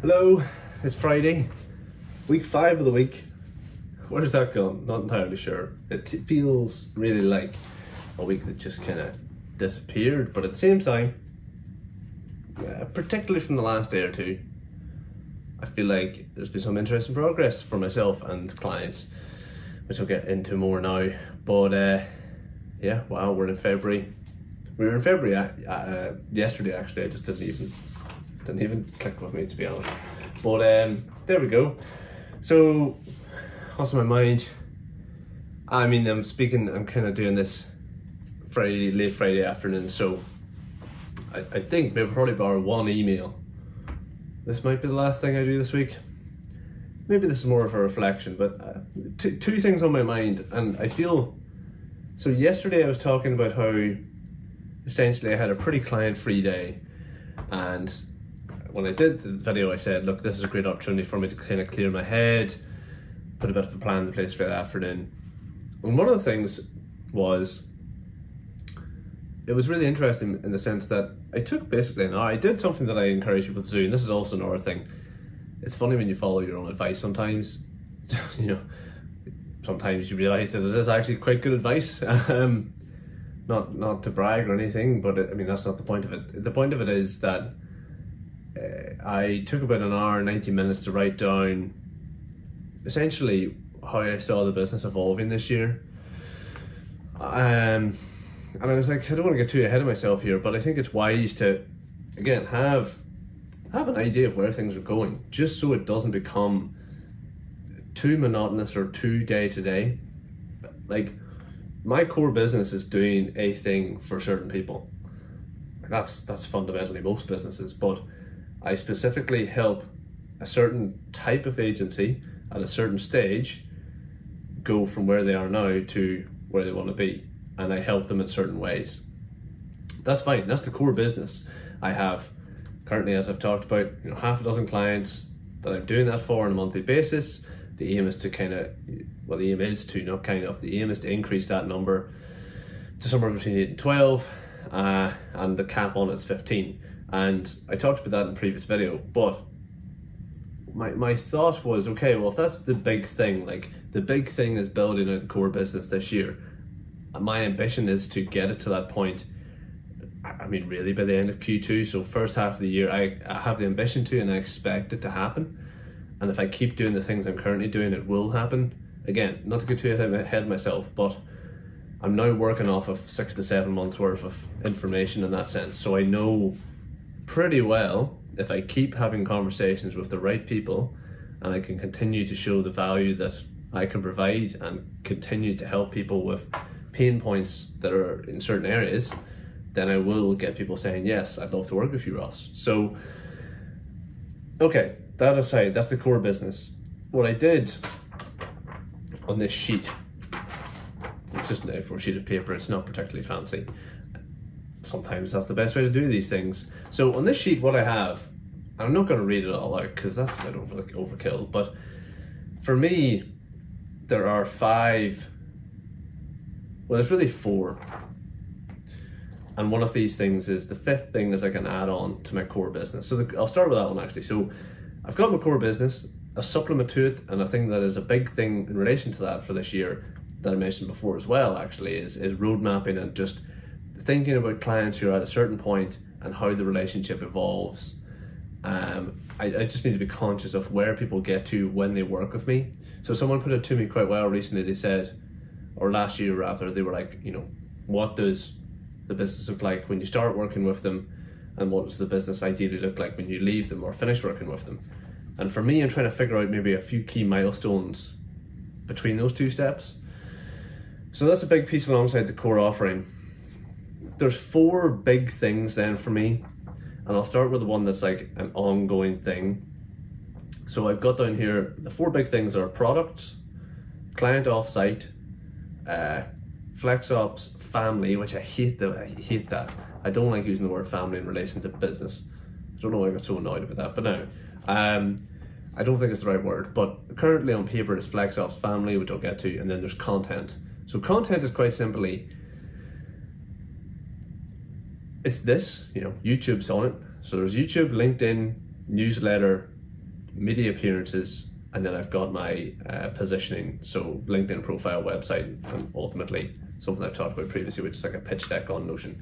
Hello, it's Friday, week 5 of the week. Where's that gone? Not entirely sure. It feels really like a week that just kind of disappeared, but at the same time, particularly from the last day or two, I feel like there's been some interesting progress for myself and clients, which I'll get into more now. But yeah, wow, we're in February. We were in February yesterday actually. I just didn't even click with me, to be honest. But there we go. So what's on my mind? I mean, I'm kind of doing this late Friday afternoon, so I think maybe probably borrow one email. This might be the last thing I do this week. Maybe this is more of a reflection, but two things on my mind, and I feel, so yesterday I was talking about how essentially I had a pretty client-free day, and when I did the video I said, look, this is a great opportunity for me to kind of clear my head, put a bit of a plan in place for the afternoon. And one of the things was, it was really interesting in the sense that I took basically an hour. I did something that I encourage people to do, and this is also another thing. It's funny when you follow your own advice sometimes. You know, sometimes you realise that it is actually quite good advice. Not to brag or anything, but I mean, that's not the point of it. The point of it is that I took about an hour and 90 minutes to write down essentially how I saw the business evolving this year. And I was like, I don't want to get too ahead of myself here, but I think it's wise to, again, have an idea of where things are going, just so it doesn't become too monotonous or too day to day. Like, my core business is doing a thing for certain people. That's fundamentally most businesses, but I specifically help a certain type of agency at a certain stage go from where they are now to where they want to be, and I help them in certain ways. That's fine, that's the core business. I have currently, as I've talked about, you know, half a dozen clients that I'm doing that for on a monthly basis. The aim is to the aim is to increase that number to somewhere between 8 and 12, and the cap on it is 15. And I talked about that in a previous video, but my thought was, okay, well, if that's the big thing, like the big thing is building out the core business this year, my ambition is to get it to that point, I mean, really by the end of Q2, so first half of the year, I have the ambition to, and I expect it to happen. And if I keep doing the things I'm currently doing, it will happen. Again, not to get too ahead of myself, but I'm now working off of 6 to 7 months worth of information in that sense. So I know pretty well, if I keep having conversations with the right people, and I can continue to show the value that I can provide and continue to help people with pain points that are in certain areas, then I will get people saying, yes, I'd love to work with you, Ross. So, okay, that aside, that's the core business. What I did on this sheet, it's just an A4 sheet of paper, it's not particularly fancy. Sometimes that's the best way to do these things. So on this sheet, what I have, and I'm not going to read it all out because that's a bit overkill, but for me, there are 5, well, there's really 4. And one of these things is, the 5th thing is like an add-on to my core business. So I'll start with that one actually. So I've got my core business, a supplement to it, and a thing that is a big thing in relation to that for this year that I mentioned before as well actually is road mapping and just thinking about clients who are at a certain point and how the relationship evolves. I just need to be conscious of where people get to when they work with me. So someone put it to me quite well recently. They said, or last year rather, they were like, you know, what does the business look like when you start working with them, and what does the business ideally look like when you leave them or finish working with them? And for me, I'm trying to figure out maybe a few key milestones between those 2 steps. So that's a big piece alongside the core offering. There's 4 big things then for me, and I'll start with the one that's like an ongoing thing. So I've got down here, the 4 big things are products, client offsite, flex ops, family, which I hate that. I don't like using the word family in relation to business. I don't know why I got so annoyed about that, but no. I don't think it's the right word, but currently on paper it's flex ops, family, which I'll get to, and then there's content. So content is quite simply, it's this, you know, YouTube's on it. So there's YouTube, LinkedIn, newsletter, media appearances, and then I've got my positioning, so LinkedIn profile, website, and ultimately something I've talked about previously, which is like a pitch deck on Notion.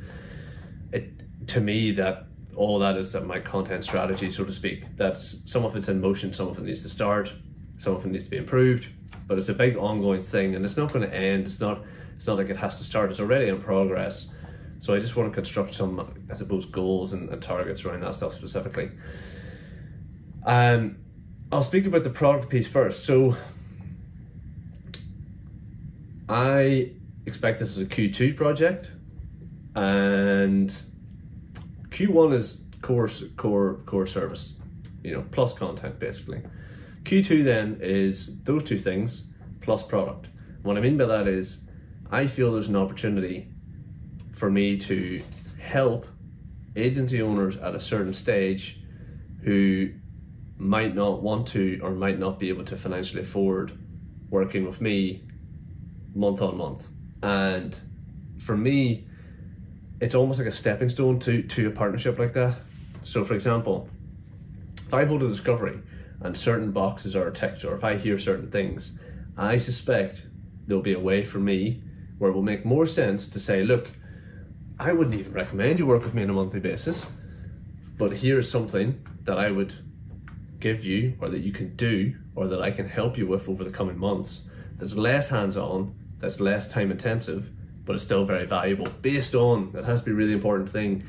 To me, that all that is that my content strategy, so to speak. That's some of it's in motion, some of it needs to start, some of it needs to be improved, but it's a big ongoing thing, and it's not going to end. It's not like it has to start. It's already in progress. So I just want to construct some, I suppose, goals and targets around that stuff specifically. I'll speak about the product piece first. So I expect this is a Q2 project, and Q1 is core service, plus content basically. Q2 then is those two things plus product. What I mean by that is I feel there's an opportunity for me to help agency owners at a certain stage who might not want to or might not be able to financially afford working with me month on month. And for me, it's almost like a stepping stone to a partnership like that. So for example, if I hold a discovery and certain boxes are ticked, or if I hear certain things, I suspect there'll be a way for me where it will make more sense to say, look, I wouldn't even recommend you work with me on a monthly basis, but here's something that I would give you, or that you can do, or that I can help you with over the coming months, that's less hands-on, that's less time intensive, but it's still very valuable based on, it has to be a really important thing,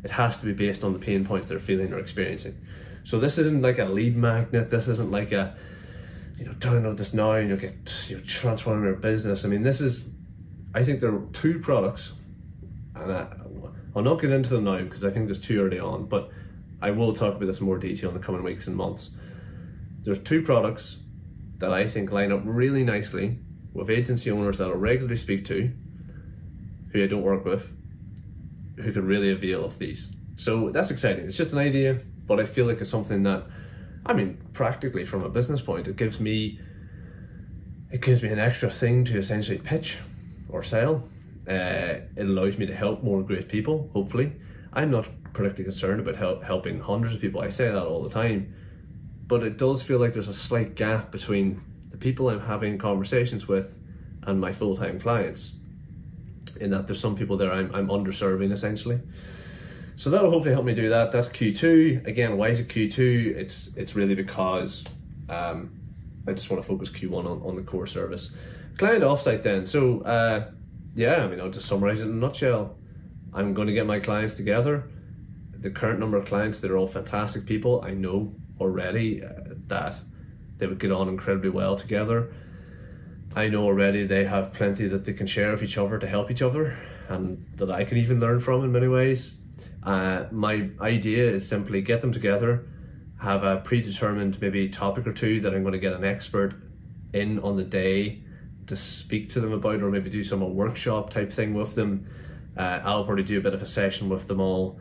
it has to be based on the pain points they're feeling or experiencing. So this isn't like a lead magnet, this isn't like a, download this now and you'll get, transform your business. I mean, I think there are two products, and I'll not get into them now because I think there's too early on, but I will talk about this in more detail in the coming weeks and months. There's two products that I think line up really nicely with agency owners that I regularly speak to, who I don't work with, who could really avail of these. So that's exciting. It's just an idea, but I feel like it's something that, practically from a business point, it gives me an extra thing to essentially pitch or sell. It allows me to help more great people, hopefully. I'm not particularly concerned about helping hundreds of people. I say that all the time, but it does feel like there's a slight gap between the people I'm having conversations with and my full-time clients, in that there's some people there I'm underserving essentially. So that'll hopefully help me do that. That's Q2. Again, why is it Q2? It's really because I just want to focus Q1 on the core service. Client offsite then. So I'll just summarize it in a nutshell. I'm going to get my clients together. The current number of clients, they're all fantastic people. I know already that they would get on incredibly well together. I know already they have plenty that they can share with each other to help each other, and that I can even learn from in many ways. My idea is simply get them together, have a predetermined maybe topic or two that I'm going to get an expert in on the day to speak to them about, or maybe do some workshop type thing with them. I'll probably do a bit of a session with them all,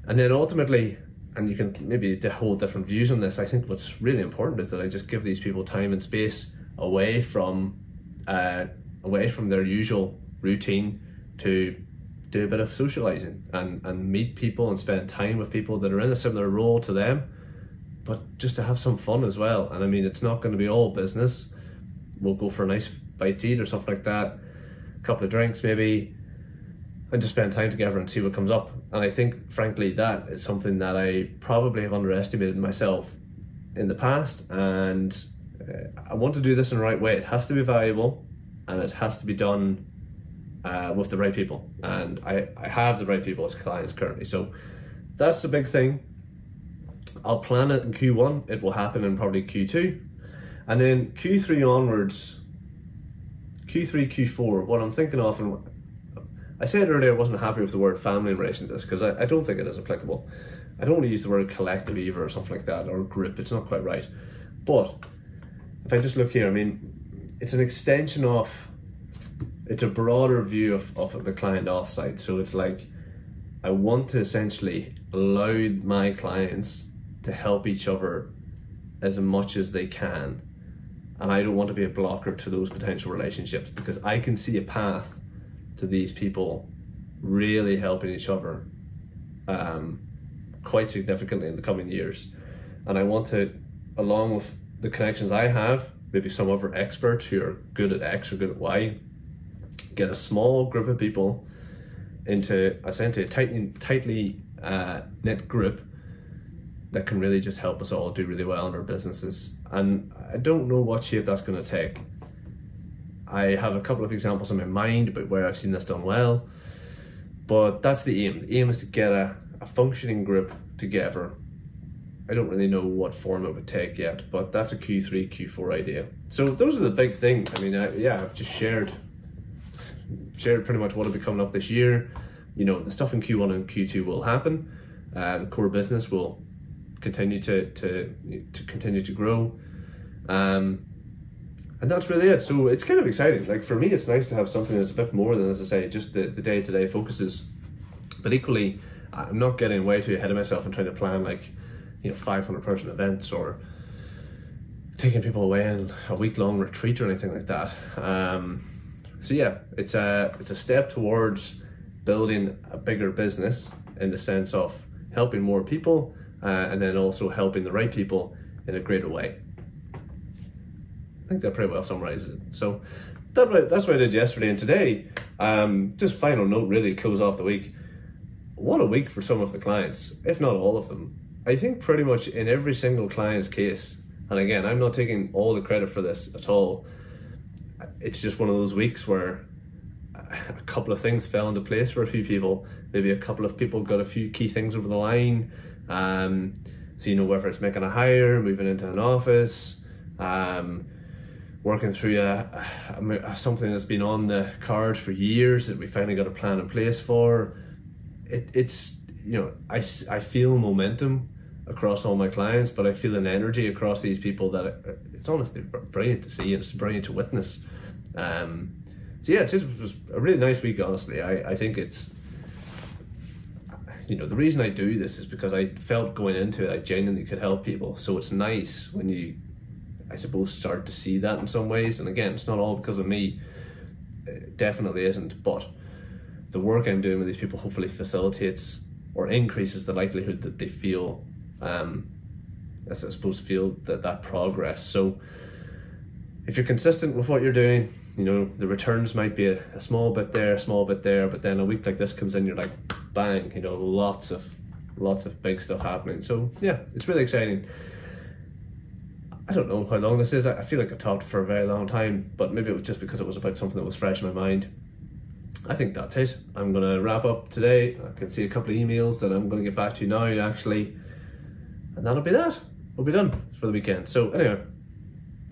and then ultimately, and you can maybe hold different views on this, I think what's really important is that I just give these people time and space away from their usual routine to do a bit of socializing and meet people and spend time with people that are in a similar role to them, but just to have some fun as well. And it's not going to be all business. We'll go for a nice bite to eat or something like that, a couple of drinks maybe, and just spend time together and see what comes up. And I think, frankly, that is something that I probably have underestimated myself in the past, and I want to do this in the right way. It has to be valuable, and it has to be done with the right people, and I have the right people as clients currently. So that's the big thing. I'll plan it in Q1. It will happen in probably Q2, and then Q3 onwards, Q3, Q4, what I'm thinking of, and I said earlier I wasn't happy with the word family in relation to this because I don't think it is applicable. I don't want to use the word collective either or something like that, or group. It's not quite right. But if I just look here, it's an extension of, it's a broader view of the client offsite. So it's like, I want to essentially allow my clients to help each other as much as they can. And I don't want to be a blocker to those potential relationships, because I can see a path to these people really helping each other quite significantly in the coming years. And I want to along with the connections I have, maybe some other experts who are good at X or good at Y, get a small group of people into essentially a tightly knit group that can really just help us all do really well in our businesses. And I don't know what shape that's going to take. I have a couple of examples in my mind about where I've seen this done well, but that's the aim. The aim is to get a functioning group together. I don't really know what form it would take yet, but that's a Q3, Q4 idea. So those are the big things. I mean, I've just shared pretty much what will be coming up this year. You know, the stuff in Q1 and Q2 will happen. The core business will continue to continue to grow. And that's really it. So it's kind of exciting. Like for me, it's nice to have something that's a bit more than, as I say, just the day-to-day focuses. But equally, I'm not getting way too ahead of myself and trying to plan like, 500-person events or taking people away on a week-long retreat or anything like that. So yeah, it's a step towards building a bigger business in the sense of helping more people and then also helping the right people in a greater way. I think that pretty well summarizes it. So that's what I did yesterday and today. Just final note, really close off the week. What a week for some of the clients, if not all of them. I think pretty much in every single client's case, and again, I'm not taking all the credit for this at all. It's just one of those weeks where a couple of things fell into place for a few people. Maybe a couple of people got a few key things over the line. So, whether it's making a hire, moving into an office, working through something that's been on the cards for years that we finally got a plan in place for. I feel momentum across all my clients, but I feel an energy across these people that it's honestly brilliant to see and it's brilliant to witness. So yeah, it just was a really nice week, honestly. I think it's, the reason I do this is because I felt going into it, I genuinely could help people. So it's nice when you, I suppose, start to see that in some ways. And again, it's not all because of me. It definitely isn't. But the work I'm doing with these people hopefully facilitates or increases the likelihood that they feel, I suppose, feel that progress. So if you're consistent with what you're doing, the returns might be a small bit there, but then a week like this comes in, you're like, bang, lots of big stuff happening. So yeah, it's really exciting. I don't know how long this is. I feel like I've talked for a very long time, but maybe it was just because it was about something that was fresh in my mind. I think that's it. I'm going to wrap up today. I can see a couple of emails that I'm going to get back to now, actually. And that'll be that. We'll be done for the weekend. So anyway,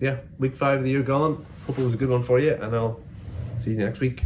yeah, week 5 of the year gone. Hope it was a good one for you, and I'll see you next week.